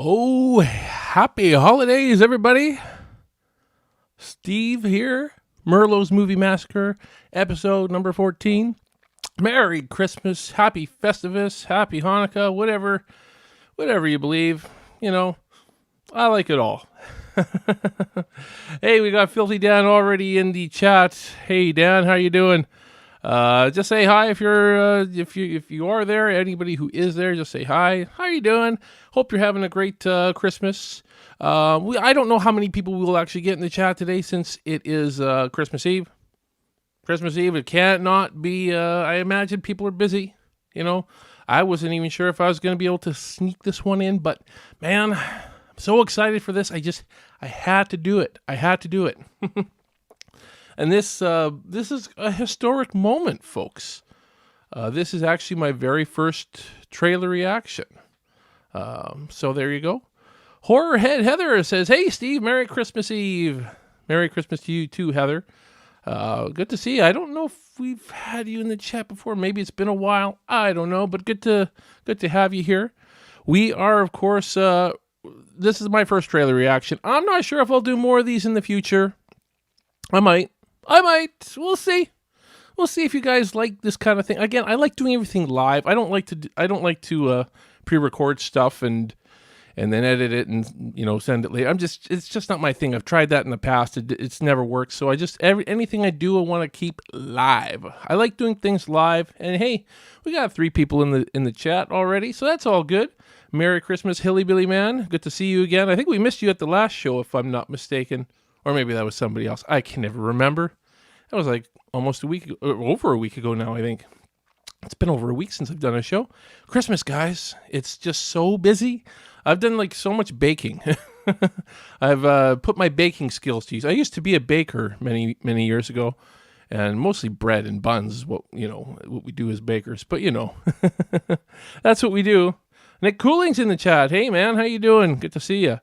Oh, happy holidays, everybody. Steve here. Merlo's Movie Massacre, episode number 14. Merry Christmas, Happy Festivus, Happy Hanukkah, whatever you believe. You know, I like it all. Hey, we got Filthy Dan already in the chat. Hey, Dan, how you doing? Just say hi if you're if you are there. Anybody who is there, just say hi. How you doing? Hope you're having a great Christmas. I don't know how many people we will actually get in the chat today since it is Christmas Eve. Christmas Eve, it can't not be. I imagine people are busy. You know, I wasn't even sure if I was going to be able to sneak this one in, but man, I'm so excited for this. I had to do it. And this is a historic moment, folks. This is actually my very first trailer reaction. So there you go. Horror Head Heather says, "Hey Steve, Merry Christmas Eve. Merry Christmas to you too, Heather. Good to see you. I don't know if we've had you in the chat before. Maybe it's been a while. I don't know, but good to have you here. We are, of course. This is my first trailer reaction. I'm not sure if I'll do more of these in the future. I might. We'll see. We'll see if you guys like this kind of thing. Again, I like doing everything live. I don't like to pre-record stuff and then edit it and send it later. It's just not my thing. I've tried that in the past. It's never worked. So anything I do, I want to keep live. I like doing things live. And hey, we got 3 people in the chat already, so that's all good. Merry Christmas, Hilly Billy Man. Good to see you again. I think we missed you at the last show, if I'm not mistaken. Or maybe that was somebody else. I can never remember. That was like almost a week ago, or over a week ago now, I think. It's been over a week since I've done a show. Christmas, guys. It's just so busy. I've done like so much baking. I've put my baking skills to use. I used to be a baker many years ago, and mostly bread and buns is what we do as bakers. But that's what we do. Nick Cooling's in the chat. Hey man, how you doing? Good to see you.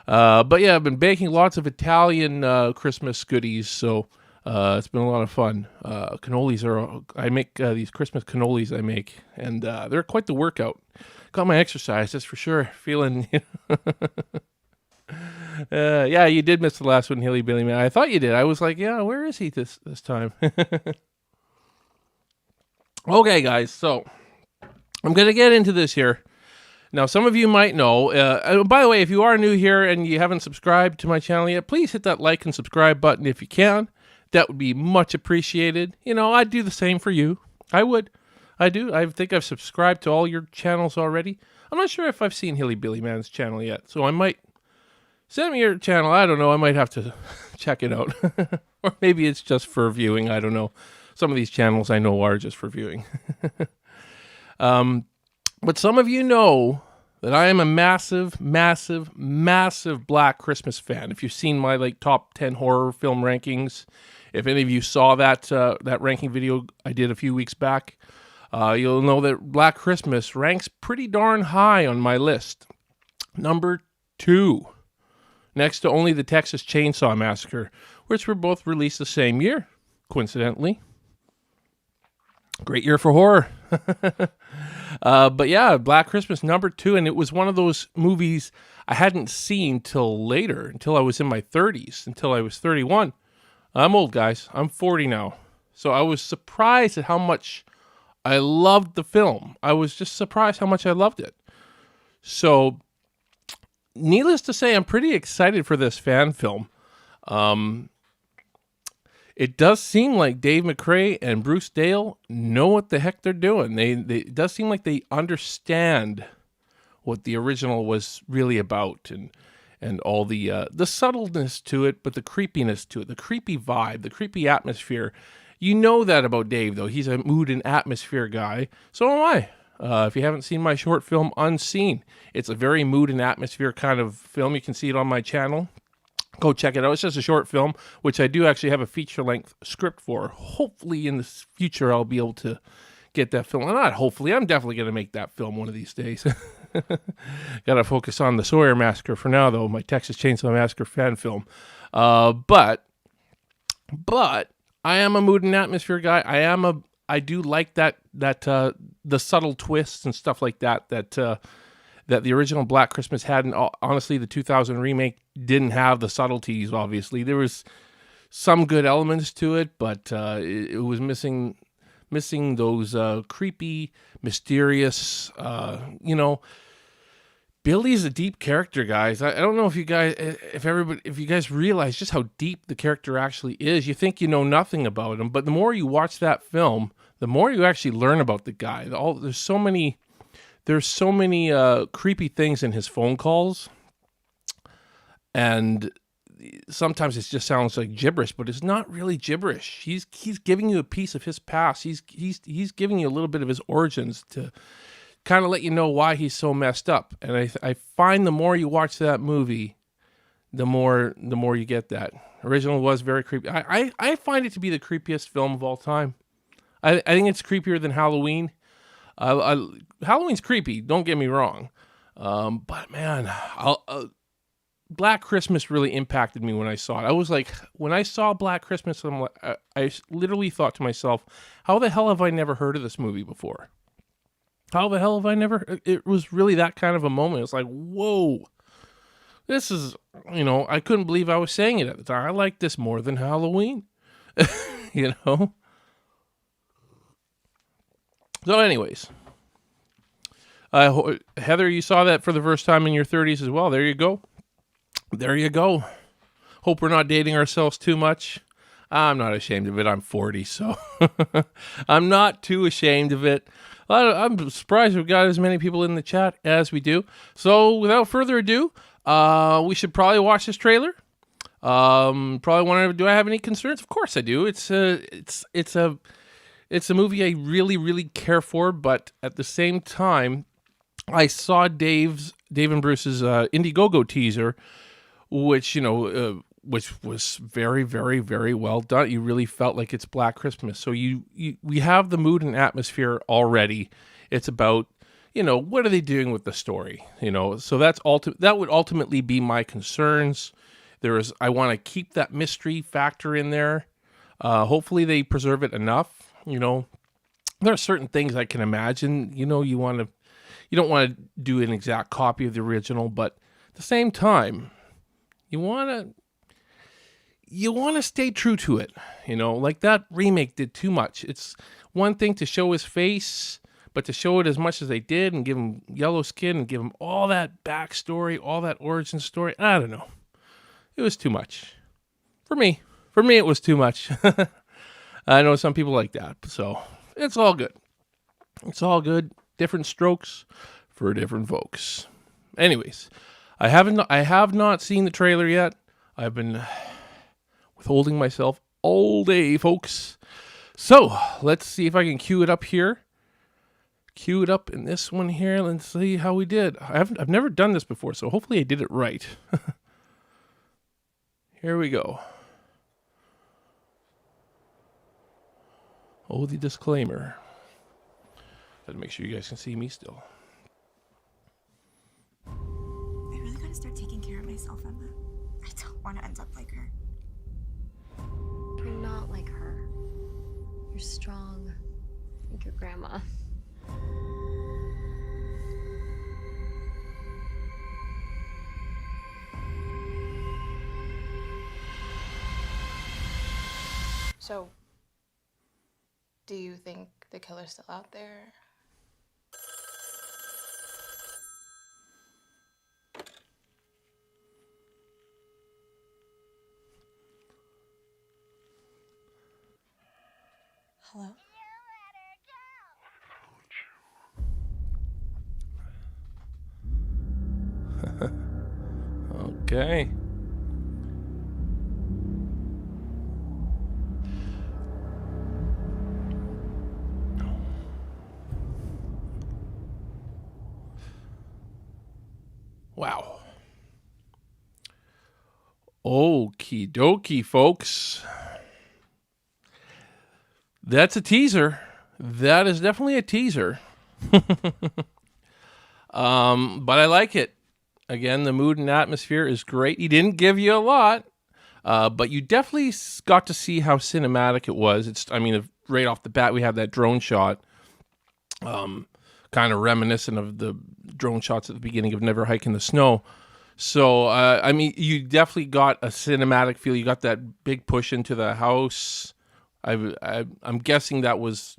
But yeah, I've been baking lots of Italian Christmas goodies, so it's been a lot of fun. Cannolis I make these Christmas cannolis I make, and they're quite the workout. Got my exercise, that's for sure. Feeling, yeah, you did miss the last one, Hilly Billy Man. I thought you did. I was like, yeah, where is he this time? Okay, guys, so I'm going to get into this here. Now, some of you might know, by the way, if you are new here and you haven't subscribed to my channel yet, please hit that like and subscribe button if you can. That would be much appreciated. I'd do the same for you. I would. I do. I think I've subscribed to all your channels already. I'm not sure if I've seen Hilly Billy Man's channel yet, so I might send me your channel. I don't know. I might have to check it out. Or maybe it's just for viewing. I don't know. Some of these channels I know are just for viewing. But some of you know that I am a massive Black Christmas fan. If you've seen my top 10 horror film rankings, if any of you saw that ranking video I did a few weeks back, you'll know that Black Christmas ranks pretty darn high on my list. Number 2, next to only the Texas Chainsaw Massacre, which were both released the same year, coincidentally. Great year for horror. But yeah, Black Christmas number 2, and it was one of those movies I hadn't seen till later, until I was in my 30s, until I was 31. I'm old, guys. I'm 40 now. So I was surprised at how much I loved the film. I was just surprised how much I loved it. So, needless to say, I'm pretty excited for this fan film. It does seem like Dave McRae and Bruce Dale know what the heck they're doing. It does seem like they understand what the original was really about, and all the subtleness to it, but the creepiness to it, the creepy vibe, the creepy atmosphere. You know that about Dave, though. He's a mood and atmosphere guy. So am I. If you haven't seen my short film, Unseen, it's a very mood and atmosphere kind of film. You can see it on my channel. Go check it out. It's just a short film, which I do actually have a feature-length script for. Hopefully in the future I'll be able to get that film. Well, not hopefully. I'm definitely going to make that film one of these days. Got to focus on the Sawyer Massacre for now, though, my Texas Chainsaw Massacre fan film. But I am a mood and atmosphere guy. I do like that the subtle twists and stuff like that that the original Black Christmas hadn't. Honestly, the 2000 remake didn't have the subtleties. Obviously, there was some good elements to it, but it was missing those creepy, mysterious. Billy's a deep character, guys. I don't know if you guys realize just how deep the character actually is. You think you know nothing about him, but the more you watch that film, the more you actually learn about the guy. There's so many creepy things in his phone calls, and sometimes it just sounds like gibberish, but it's not really gibberish. He's giving you a piece of his past. He's giving you a little bit of his origins to kind of let you know why he's so messed up. And I find the more you watch that movie, the more you get that. Original was very creepy. I find it to be the creepiest film of all time. I think it's creepier than Halloween. Halloween's creepy, don't get me wrong. But man, Black Christmas really impacted me when I saw it. I was like, when I saw Black Christmas, I literally thought to myself, how the hell have I never heard of this movie before? How the hell have I never... It was really that kind of a moment. It's like, whoa. This is, I couldn't believe I was saying it at the time. I like this more than Halloween. So anyways. Heather, you saw that for the first time in your 30s as well. There you go. Hope we're not dating ourselves too much. I'm not ashamed of it. I'm 40, so I'm not too ashamed of it. I'm surprised we've got as many people in the chat as we do. So without further ado, we should probably watch this trailer. Probably wonder, do I have any concerns? Of course I do. It's a movie I really, really care for, but at the same time, I saw Dave and Bruce's Indiegogo teaser, which was very, very, very well done. You really felt like it's Black Christmas. So we have the mood and atmosphere already. It's about, what are they doing with the story? So that would ultimately be my concerns. I want to keep that mystery factor in there. Hopefully they preserve it enough. There are certain things I can imagine, you don't want to do an exact copy of the original, but at the same time, you want to stay true to it, like that remake did too much. It's one thing to show his face, but to show it as much as they did and give him yellow skin and give him all that backstory, all that origin story, I don't know. It was too much. For me, it was too much. I know some people like that, so it's all good. It's all good. Different strokes for different folks. Anyways, I have not seen the trailer yet. I've been withholding myself all day, folks. So let's see if I can cue it up here. Cue it up in this one here. Let's see how we did. I've never done this before, so hopefully I did it right. Here we go. Oh, the disclaimer. Gotta make sure you guys can see me still. I really gotta start taking care of myself, Emma. I don't want to end up like her. You're not like her. You're strong, like your grandma. So, do you think the killer's still out there? Hello? Okay. Wow. Okie dokie, folks. That's a teaser. That is definitely a teaser. But I like it. Again, the mood and atmosphere is great. He didn't give you a lot, but you definitely got to see how cinematic it was. Right off the bat, we have that drone shot. kind of reminiscent of the drone shots at the beginning of Never Hike in the Snow. So, I mean, you definitely got a cinematic feel. You got that big push into the house. I'm guessing that was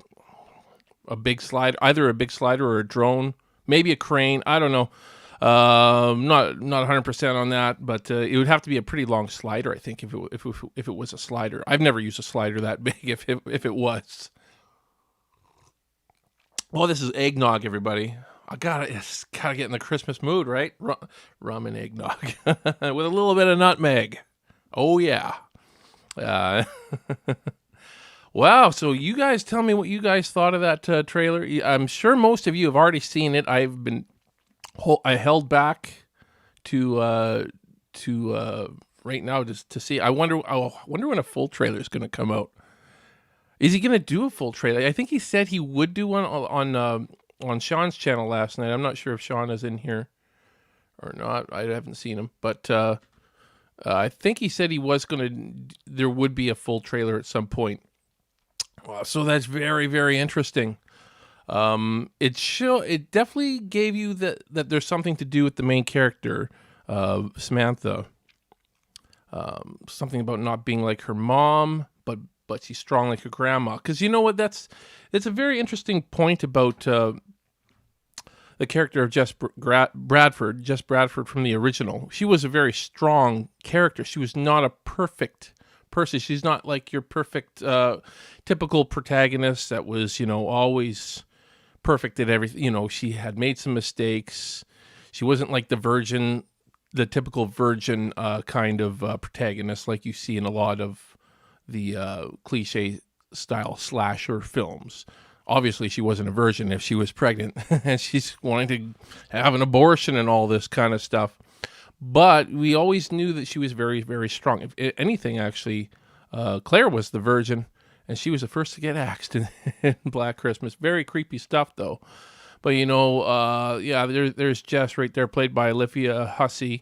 a big slide, either a big slider or a drone, maybe a crane. I don't know. Not 100% on that, but it would have to be a pretty long slider, I think, if it was a slider. I've never used a slider that big. If it was. Well, this is eggnog, everybody. I gotta get in the Christmas mood, right? Rum and eggnog with a little bit of nutmeg. Oh yeah. Wow. So you guys tell me what you guys thought of that trailer. I'm sure most of you have already seen it. I held back to right now just to see. I wonder when a full trailer is going to come out. Is he going to do a full trailer? I think he said he would do one on Sean's channel last night. I'm not sure if Sean is in here or not. I haven't seen him, but I think he said he was going to. There would be a full trailer at some point. So that's very, very interesting. It definitely gave you that there's something to do with the main character, Samantha. Something about not being like her mom, but she's strong like her grandma. Because you know what, it's a very interesting point about the character of Jess Bradford from the original. She was a very strong character. She was not a perfect person. She's not like your perfect typical protagonist that was, always perfect at everything. She had made some mistakes. She wasn't like the typical virgin kind of protagonist like you see in a lot of the cliche style slasher films. Obviously, she wasn't a virgin if she was pregnant and she's wanting to have an abortion and all this kind of stuff. But we always knew that she was very, very strong. If anything, actually, Claire was the virgin, and she was the first to get axed in Black Christmas. Very creepy stuff, though. But, there's Jess right there, played by Olivia Hussey.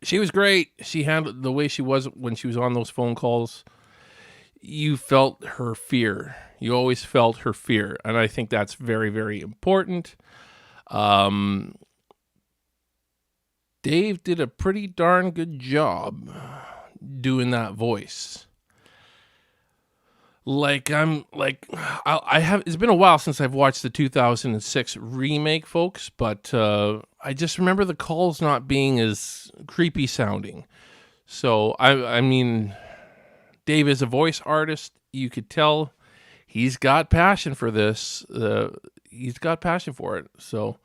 She was great. She handled the way she was when she was on those phone calls. You felt her fear. You always felt her fear. And I think that's very, very important. Dave did a pretty darn good job doing that voice. It's been a while since I've watched the 2006 remake, folks, but I just remember the calls not being as creepy sounding. So, I mean, Dave is a voice artist. You could tell he's got passion for this. He's got passion for it. So,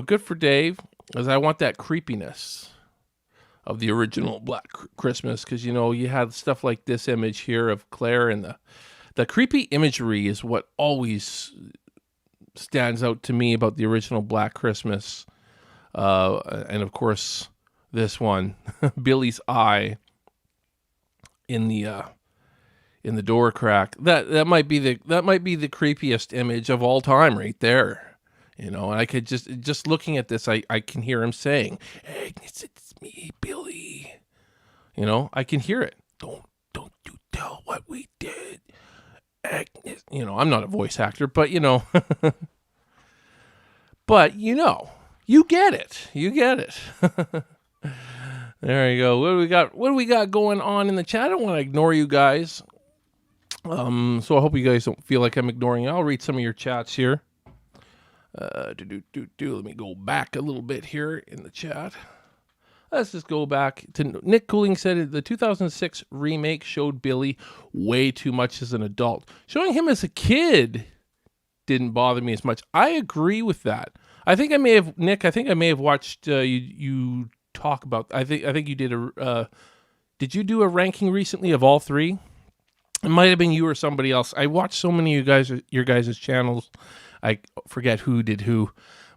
good for Dave, as I want that creepiness of the original Black Christmas, because you had stuff like this image here of Claire, and the creepy imagery is what always stands out to me about the original Black Christmas, and of course this one, Billy's eye in the door crack. That might be the creepiest image of all time, right there. And I could just looking at this, I can hear him saying, "Agnes, it's me, Billy." I can hear it. Don't you tell what we did, Agnes. I'm not a voice actor, but but you get it. You get it. There you go. What do we got going on in the chat? I don't want to ignore you guys. So I hope you guys don't feel like I'm ignoring you. I'll read some of your chats here. Let me go back a little bit here in the chat. Let's just go back to Nick Cooling said the 2006 remake showed Billy way too much as an adult. Showing him as a kid didn't bother me as much. I agree with that. I think I may have watched you talk about. I think you did did you do a ranking recently of all three? It might have been you or somebody else. I watched so many of your guys' channels. I forget who did who,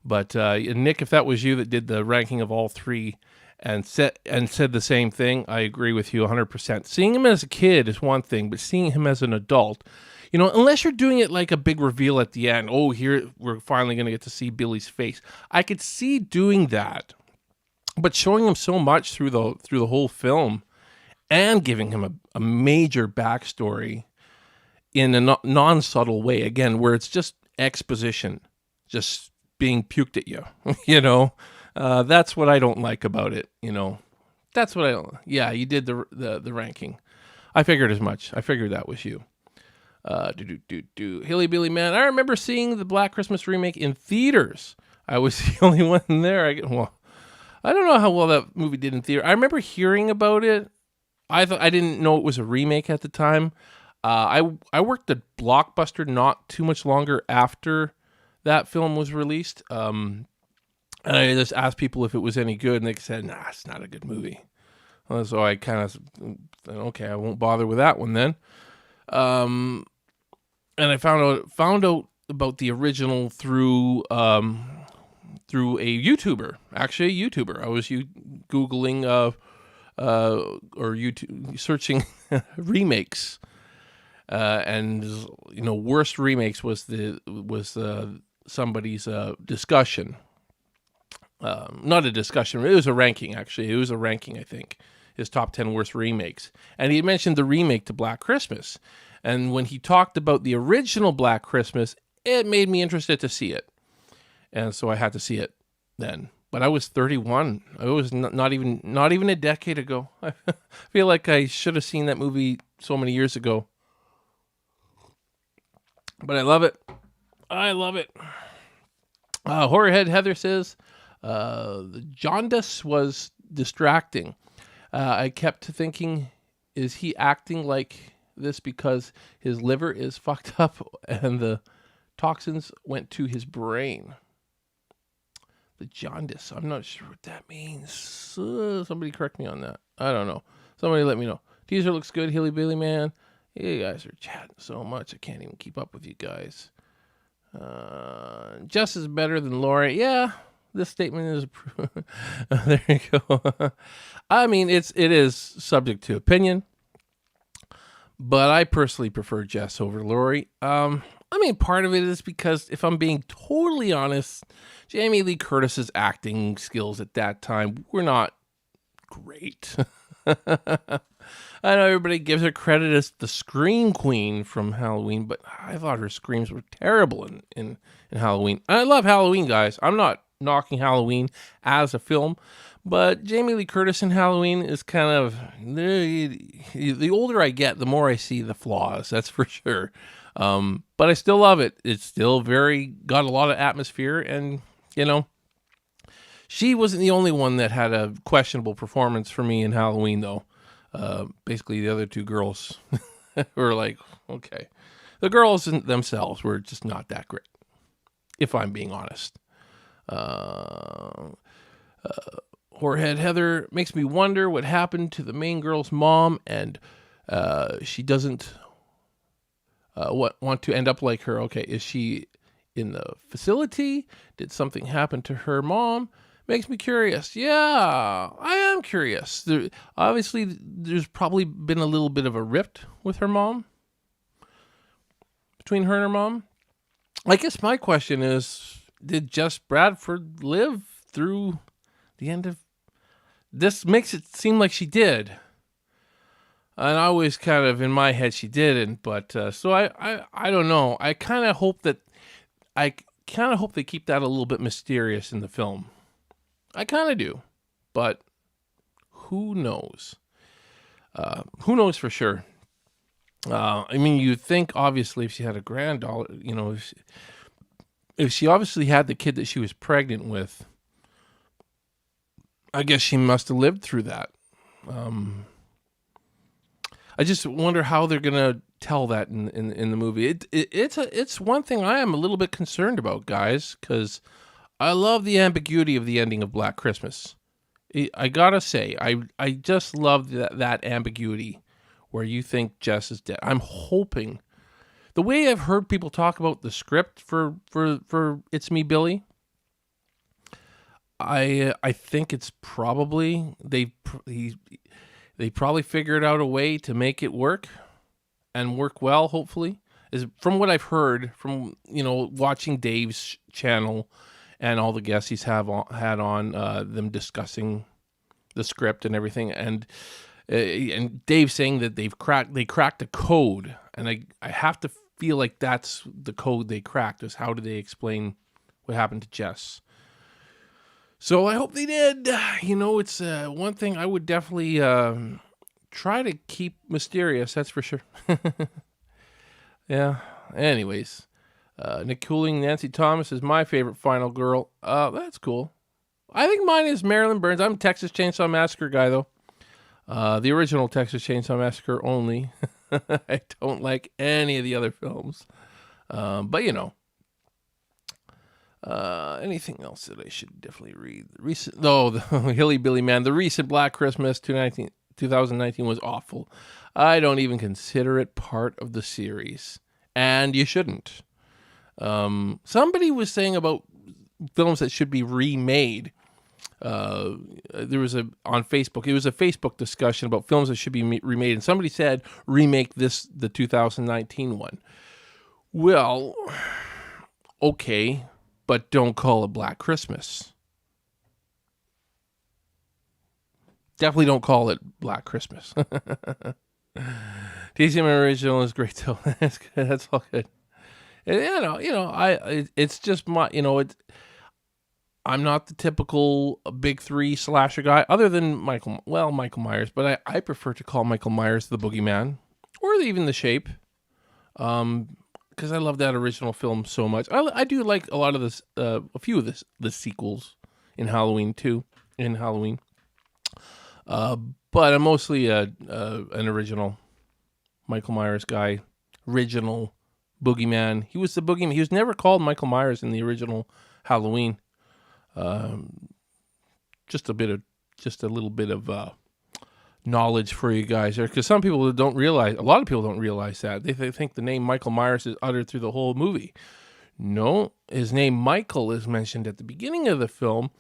but Nick, if that was you that did the ranking of all three and said the same thing, I agree with you 100%. Seeing him as a kid is one thing, but seeing him as an adult, unless you're doing it like a big reveal at the end, here we're finally going to get to see Billy's face. I could see doing that, but showing him so much through the whole film and giving him a major backstory in a non-subtle way, again, where it's just exposition, just being puked at you. That's what I don't like about it. That's what I don't. Yeah, you did the ranking. I figured as much. I figured that was you. Hilly Billy Man. I remember seeing the Black Christmas remake in theaters. I was the only one there. I don't know how well that movie did in theater. I remember hearing about it. I didn't know it was a remake at the time. I worked at Blockbuster not too much longer after that film was released. And I just asked people if it was any good, and they said, "Nah, it's not a good movie." So I kind of, okay, I won't bother with that one then. And I found out about the original through a YouTuber. Actually, a YouTuber. I was googling or YouTube searching remakes, and worst remakes was somebody's discussion. Not a discussion. It was a ranking. Actually, it was a ranking. I think his top 10 worst remakes, and he mentioned the remake to Black Christmas. And when he talked about the original Black Christmas, it made me interested to see it. And so I had to see it then. But I was 31. I was not even a decade ago. I feel like I should have seen that movie so many years ago. But I love it. I love it. Horrorhead Heather says, the jaundice was distracting. I kept thinking, is he acting like this because his liver is fucked up and the toxins went to his brain? The jaundice. I'm not sure what that means. Somebody correct me on that. I don't know. Somebody let me know. Teaser looks good, Hilly Billy Man. You guys are chatting so much, I can't even keep up with you guys. Jess is better than Lori. Yeah, this statement is... There you go. I mean, it is subject to opinion, but I personally prefer Jess over Lori. I mean, part of it is because, if I'm being totally honest, Jamie Lee Curtis's acting skills at that time were not great. I know everybody gives her credit as the scream queen from Halloween, but I thought her screams were terrible in Halloween. I love Halloween, guys. I'm not knocking Halloween as a film, but Jamie Lee Curtis in Halloween is kind of... The older I get, the more I see the flaws, that's for sure. But I still love it. It's still got a lot of atmosphere, and, she wasn't the only one that had a questionable performance for me in Halloween, though. Basically, the other two girls were like, okay. The girls themselves were just not that great, if I'm being honest. Whorehead Heather makes me wonder what happened to the main girl's mom, and she doesn't want to end up like her. Okay, is she in the facility? Did something happen to her mom? Makes me curious. Yeah, I am curious. Obviously, there's probably been a little bit of a rift with her mom, between her and her mom. I guess my question is, did Jess Bradford live through the end of... This makes it seem like she did. And I always kind of, in my head, she didn't. But, so I don't know. I kind of hope they keep that a little bit mysterious in the film. I kind of do, but who knows? Who knows for sure? I mean, you'd think, obviously, if she had a granddaughter, if she obviously had the kid that she was pregnant with, I guess she must have lived through that. I just wonder how they're gonna tell that in the movie. It's one thing I am a little bit concerned about, guys, because I love the ambiguity of the ending of Black Christmas. I gotta say, I just love that ambiguity where you think Jess is dead. I'm hoping, the way I've heard people talk about the script for It's Me, Billy, I think it's probably they probably figured out a way to make it work and work well, hopefully. Is from what I've heard from watching Dave's channel and all the guests he's had on them discussing the script and everything, and Dave saying that they cracked a code, and I have to feel like that's the code they cracked. Is how do they explain what happened to Jess. So I hope they did. You know, it's one thing I would definitely try to keep mysterious. That's for sure. Yeah. Anyways, Nick Cooling, Nancy Thomas is my favorite final girl. That's cool. I think mine is Marilyn Burns. I'm a Texas Chainsaw Massacre guy, though. The original Texas Chainsaw Massacre only. I don't like any of the other films. But, you know. Anything else that I should definitely read? The Hilly Billy Man. The recent Black Christmas 2019 was awful. I don't even consider it part of the series. And you shouldn't. Somebody was saying about films that should be remade. There was on Facebook. It was a Facebook discussion about films that should be remade, and somebody said remake the 2019 one. Well, okay, but don't call it Black Christmas. Definitely don't call it Black Christmas. TCM original is great though. That's good. That's all good. And, it's just my, I'm not the typical big three slasher guy, other than Michael Myers, but I prefer to call Michael Myers the Boogeyman, or even The Shape, because I love that original film so much. I do like a lot of this, a few of the sequels in Halloween too. But I'm mostly an original Michael Myers guy, original Boogeyman. He was the Boogeyman. He was never called Michael Myers in the original Halloween. Just a little bit of knowledge for you guys there, because a lot of people don't realize that. They think the name Michael Myers is uttered through the whole movie. No, his name Michael is mentioned at the beginning of the film,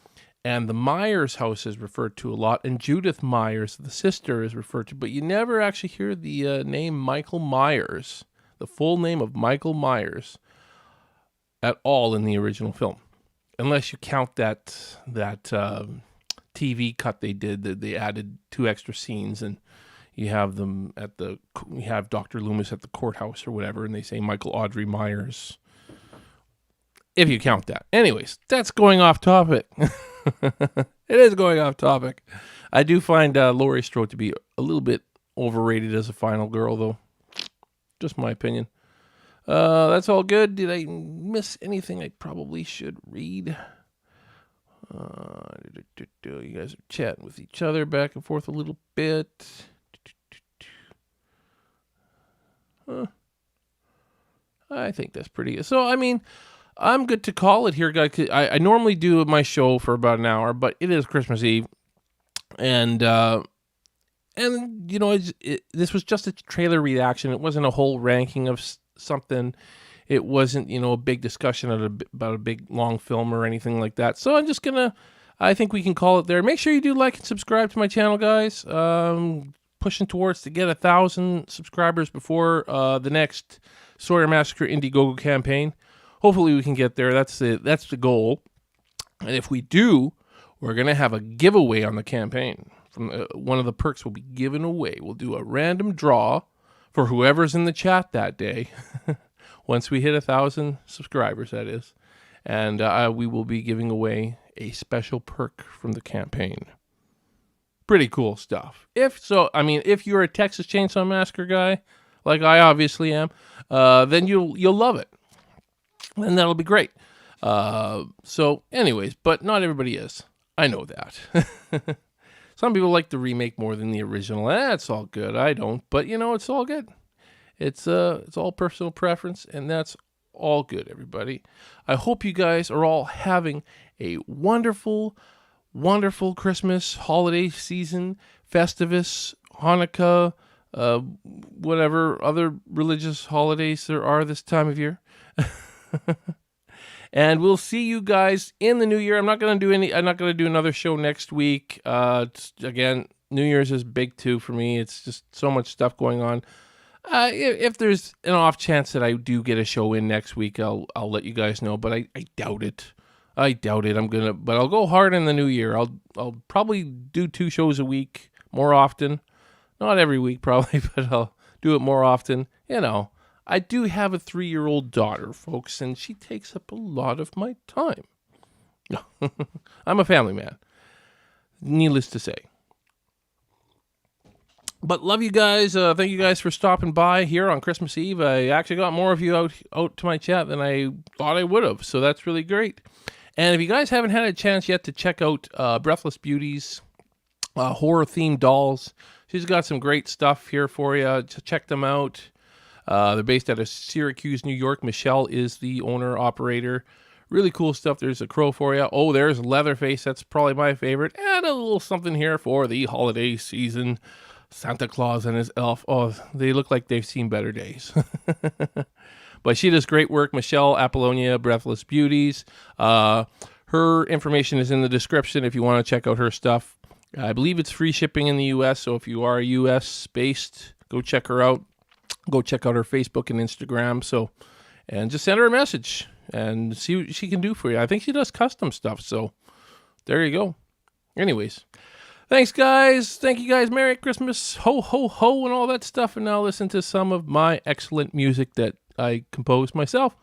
and the Myers house is referred to a lot, and Judith Myers, the sister, is referred to, but you never actually hear the name Michael Myers, the full name of Michael Myers, at all in the original film. Unless you count that TV cut they did, that they added 2 extra scenes, and you have Dr. Loomis at the courthouse or whatever, and they say Michael Audrey Myers. If you count that. Anyways, that's going off topic. It is going off topic. I do find Laurie Strode to be a little bit overrated as a final girl, though. Just my opinion. That's all good. Did I miss anything I probably should read? You guys are chatting with each other back and forth a little bit. I think that's pretty good. So, I mean, I'm good to call it here, guys. I normally do my show for about an hour, but it is Christmas Eve. And this was just a trailer reaction. It wasn't a whole ranking of something. It wasn't, a big discussion about a big long film or anything like that. So I'm just I think we can call it there. Make sure you do like and subscribe to my channel, guys. Pushing towards to get 1,000 subscribers before the next Sawyer Massacre Indiegogo campaign. Hopefully we can get there. That's the goal. And if we do, we're going to have a giveaway on the campaign. From one of the perks will be given away. We'll do a random draw for whoever's in the chat that day. Once we hit 1,000 subscribers, that is. And we will be giving away a special perk from the campaign. Pretty cool stuff. If you're a Texas Chainsaw Massacre guy, like I obviously am, then you'll love it. And that'll be great. So anyways, but not everybody is. I know that. Some people like the remake more than the original. That's all good. I don't, but it's all good. It's all personal preference, and that's all good, everybody. I hope you guys are all having a wonderful, wonderful Christmas, holiday season, Festivus, Hanukkah, whatever other religious holidays there are this time of year. And we'll see you guys in the new year. I'm not going to do another show next week. Again, New Year's is big too for me. It's just so much stuff going on. If there's an off chance that I do get a show in next week, I'll let you guys know, but I doubt it. But I'll go hard in the new year. I'll probably do 2 shows a week more often. Not every week probably, but I'll do it more often. I do have a 3-year-old daughter, folks, and she takes up a lot of my time. No, I'm a family man, needless to say. But love you guys. Thank you guys for stopping by here on Christmas Eve. I actually got more of you out to my chat than I thought I would have, so that's really great. And if you guys haven't had a chance yet to check out Breathless Beauties, horror-themed dolls, she's got some great stuff here for you. Check them out. They're based out of Syracuse, New York. Michelle is the owner-operator. Really cool stuff. There's a crow for you. Oh, there's Leatherface. That's probably my favorite. And a little something here for the holiday season. Santa Claus and his elf. Oh, they look like they've seen better days. But she does great work. Michelle, Appollonia, Breathless Beauties. Her information is in the description if you want to check out her stuff. I believe it's free shipping in the U.S., so if you are U.S.-based, go check her out. Go check out her Facebook and Instagram. And just send her a message and see what she can do for you. I think she does custom stuff, so there you go. Anyways. Thanks, guys. Thank you, guys. Merry Christmas. Ho, ho, ho, and all that stuff. And now listen to some of my excellent music that I composed myself.